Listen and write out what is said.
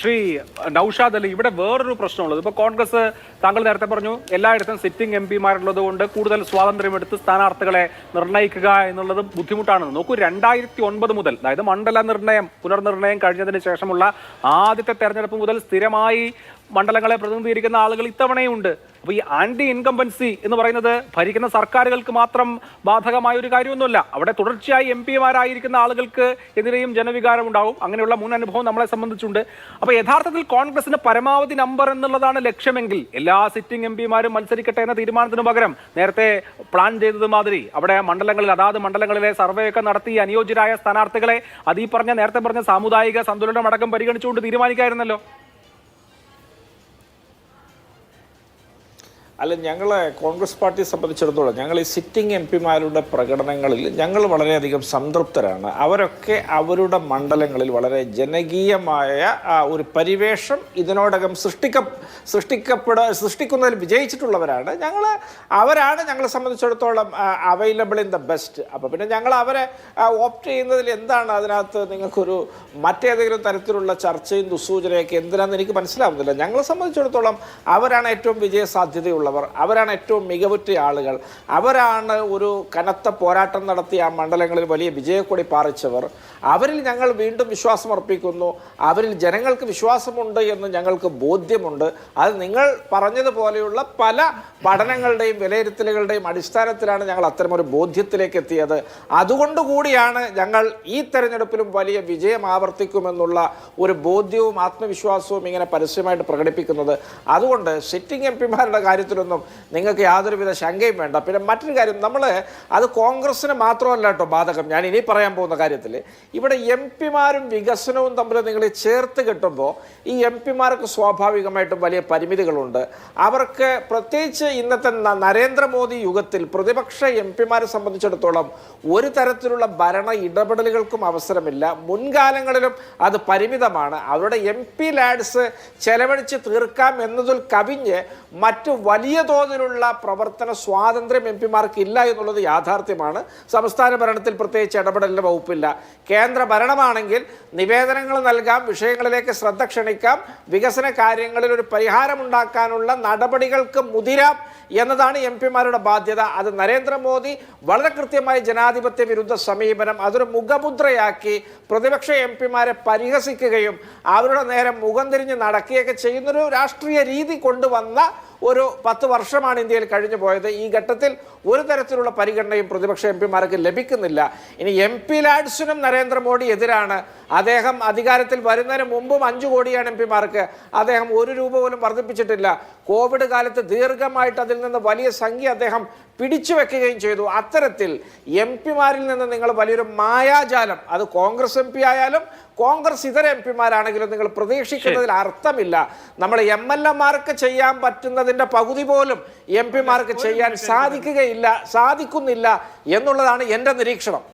ശ്രീ നൌഷാദ് അലി, ഇവിടെ വേറൊരു പ്രശ്നമുള്ളത്. ഇപ്പൊ കോൺഗ്രസ്, താങ്കൾ നേരത്തെ പറഞ്ഞു, എല്ലായിടത്തും സിറ്റിംഗ് എം പിമാരുള്ളത് കൊണ്ട് കൂടുതൽ സ്വാതന്ത്ര്യമെടുത്ത് സ്ഥാനാർത്ഥികളെ നിർണ്ണയിക്കുക എന്നുള്ളത് ബുദ്ധിമുട്ടാണ്. നോക്കൂ, 2009 മുതൽ, അതായത് മണ്ഡല നിർണ്ണയം, പുനർനിർണ്ണയം കഴിഞ്ഞതിന് ശേഷമുള്ള ആദ്യത്തെ തെരഞ്ഞെടുപ്പ് മുതൽ സ്ഥിരമായി മണ്ഡലങ്ങളെ പ്രതിനിധീകരിക്കുന്ന ആളുകൾ ഇത്തവണയുണ്ട്. അപ്പൊ ഈ ആന്റി ഇൻകംബൻസി എന്ന് പറയുന്നത് ഭരിക്കുന്ന സർക്കാരുകൾക്ക് മാത്രം ബാധകമായ ഒരു കാര്യമൊന്നുമല്ല. അവിടെ തുടർച്ചയായി എം പിമാരായിരിക്കുന്ന ആളുകൾക്ക് എതിരെയും ജനവികാരം ഉണ്ടാവും. അങ്ങനെയുള്ള മുൻ അനുഭവം നമ്മളെ സംബന്ധിച്ചുണ്ട്. അപ്പൊ യഥാർത്ഥത്തിൽ കോൺഗ്രസിന് പരമാവധി നമ്പർ എന്നുള്ളതാണ് ലക്ഷ്യമെങ്കിൽ എല്ലാ സിറ്റിംഗ് എം പിമാരും മത്സരിക്കട്ടെ എന്ന തീരുമാനത്തിന് പകരം നേരത്തെ പ്ലാൻ ചെയ്തത് മാതിരി അവിടെ മണ്ഡലങ്ങളിൽ, അതാത് മണ്ഡലങ്ങളിലെ സർവേ ഒക്കെ നടത്തി അനുയോജ്യരായ സ്ഥാനാർത്ഥികളെ നേരത്തെ പറഞ്ഞ സാമുദായിക സന്തുലനം അടക്കം പരിഗണിച്ചുകൊണ്ട് തീരുമാനിക്കായിരുന്നല്ലോ. അല്ല, ഞങ്ങൾ കോൺഗ്രസ് പാർട്ടിയെ സംബന്ധിച്ചിടത്തോളം ഞങ്ങൾ ഈ സിറ്റിംഗ് എം പിമാരുടെ പ്രകടനങ്ങളിൽ ഞങ്ങൾ വളരെയധികം സംതൃപ്തരാണ്. അവരൊക്കെ അവരുടെ മണ്ഡലങ്ങളിൽ വളരെ ജനകീയമായ ഒരു പരിവേഷം ഇതിനോടകം സൃഷ്ടിക്കുന്നതിൽ വിജയിച്ചിട്ടുള്ളവരാണ്. അവരാണ് ഞങ്ങളെ സംബന്ധിച്ചിടത്തോളം അവൈലബിൾ ഇൻ ദ ബെസ്റ്റ്. അപ്പോൾ പിന്നെ ഞങ്ങൾ അവരെ ഓപ്റ്റ് ചെയ്യുന്നതിൽ എന്താണ് അതിനകത്ത് നിങ്ങൾക്കൊരു മറ്റേതെങ്കിലും തരത്തിലുള്ള ചർച്ചയും ദുസ്സൂചനയൊക്കെ എന്തിനാണെന്ന് എനിക്ക് മനസ്സിലാവുന്നില്ല. ഞങ്ങളെ സംബന്ധിച്ചിടത്തോളം അവരാണ് ഏറ്റവും വിജയസാധ്യതയുള്ളത്, അവരാണ് ഏറ്റവും മികവുറ്റ ആളുകൾ, അവരാണ് ഒരു കനത്ത പോരാട്ടം നടത്തി ആ മണ്ഡലങ്ങളിൽ വലിയ വിജയക്കൊടി പാറിച്ചവർ. അവരിൽ ഞങ്ങൾ വീണ്ടും വിശ്വാസം അർപ്പിക്കുന്നു. അവരിൽ ജനങ്ങൾക്ക് വിശ്വാസമുണ്ട് എന്ന് ഞങ്ങൾക്ക് ബോധ്യമുണ്ട്. അത് നിങ്ങൾ പറഞ്ഞതുപോലെയുള്ള പല പഠനങ്ങളുടെയും വിലയിരുത്തലുകളുടെയും അടിസ്ഥാനത്തിലാണ് ഞങ്ങൾ അത്തരമൊരു ബോധ്യത്തിലേക്ക് എത്തിയത്. അതുകൊണ്ടുകൂടിയാണ് ഞങ്ങൾ ഈ തെരഞ്ഞെടുപ്പിലും വലിയ വിജയം ആവർത്തിക്കുമെന്നുള്ള ഒരു ബോധ്യവും ആത്മവിശ്വാസവും ഇങ്ങനെ പരസ്യമായിട്ട് പ്രകടിപ്പിക്കുന്നത്. അതുകൊണ്ട് സിറ്റിംഗ് എം പിമാരുടെ കാര്യത്തിലൊന്നും നിങ്ങൾക്ക് യാതൊരുവിധ ശങ്കയും വേണ്ട. പിന്നെ മറ്റൊരു കാര്യം, അത് കോൺഗ്രസിന് മാത്രമല്ല കേട്ടോ ബാധകം. ഞാൻ ഇനി പറയാൻ പോകുന്ന കാര്യത്തിൽ ഇവിടെ എം പിമാരും വികസനവും തമ്മിൽ നിങ്ങൾ ചേർത്ത് കിട്ടുമ്പോൾ ഈ എം പിമാർക്ക് സ്വാഭാവികമായിട്ടും വലിയ പരിമിതികളുണ്ട്. അവർക്ക് പ്രത്യേകിച്ച് ഇന്നത്തെ നരേന്ദ്രമോദി യുഗത്തിൽ പ്രതിപക്ഷ എം പിമാരെ സംബന്ധിച്ചിടത്തോളം ഒരു തരത്തിലുള്ള ഭരണ ഇടപെടലുകൾക്കും അവസരമില്ല. മുൻകാലങ്ങളിലും അത് പരിമിതമാണ്. അവരുടെ എം പി ലാഡ്സ് ചെലവഴിച്ച് തീർക്കാം എന്നതിൽ കവിഞ്ഞ് മറ്റു വലിയ തോതിലുള്ള പ്രവർത്തന സ്വാതന്ത്ര്യം എം പിമാർക്ക് ഇല്ല എന്നുള്ളത് യാഥാർത്ഥ്യമാണ്. സംസ്ഥാന ഭരണത്തിൽ പ്രത്യേകിച്ച് ഇടപെടലിന് വകുപ്പില്ല. കേന്ദ്ര ഭരണമാണെങ്കിൽ നിവേദനങ്ങൾ നൽകാം, വിഷയങ്ങളിലേക്ക് ശ്രദ്ധ ക്ഷണിക്കാം, വികസന കാര്യങ്ങളിൽ ഒരു പരിഹാരമുണ്ടാക്കാനുള്ള നടപടികൾക്ക് മുതിരാം എന്നതാണ് എം പിമാരുടെ ബാധ്യത. അത് നരേന്ദ്രമോദി വളരെ കൃത്യമായി ജനാധിപത്യ വിരുദ്ധ സമീപനം അതൊരു മുഖമുദ്രയാക്കി പ്രതിപക്ഷ എം പിമാരെ പരിഹസിക്കുകയും അവരുടെ നേരെ മുഖം തിരിഞ്ഞ് നടക്കുകയൊക്കെ ചെയ്യുന്നൊരു രാഷ്ട്രീയ രീതി കൊണ്ടുവന്ന ഒരു 10 വർഷമാണ് ഇന്ത്യയിൽ കഴിഞ്ഞു പോയത്. ഈ ഘട്ടത്തിൽ ഒരു തരത്തിലുള്ള പരിഗണനയും പ്രതിപക്ഷ എം പിമാർക്ക് ലഭിക്കുന്നില്ല. ഇനി എം പി ലാഡ്സിനും നരേന്ദ്രമോദി എതിരാണ്. അദ്ദേഹം അധികാരത്തിൽ വരുന്നതിന് മുമ്പും 5 കോടിയാണ് എം പിമാർക്ക്. അദ്ദേഹം 1 രൂപ പോലും വർദ്ധിപ്പിച്ചിട്ടില്ല. കോവിഡ് കാലത്ത് ദീർഘമായിട്ട് അതിൽ നിന്ന് വലിയ സംഖ്യ അദ്ദേഹം പിടിച്ചു വെക്കുകയും ചെയ്തു. അത്തരത്തിൽ എം പിമാരിൽ നിന്ന് നിങ്ങൾ വലിയൊരു മായാജാലം, അത് കോൺഗ്രസ് എം പി ആയാലും കോൺഗ്രസ് ഇതര എം പിമാരാണെങ്കിലും നിങ്ങൾ പ്രതീക്ഷിക്കുന്നതിൽ അർത്ഥമില്ല. നമ്മൾ എം എൽ എമാർക്ക് ചെയ്യാൻ പറ്റുന്നതിൻ്റെ പകുതി പോലും എം പിമാർക്ക് ചെയ്യാൻ സാധിക്കുന്നില്ല എന്നുള്ളതാണ് എൻ്റെ നിരീക്ഷണം.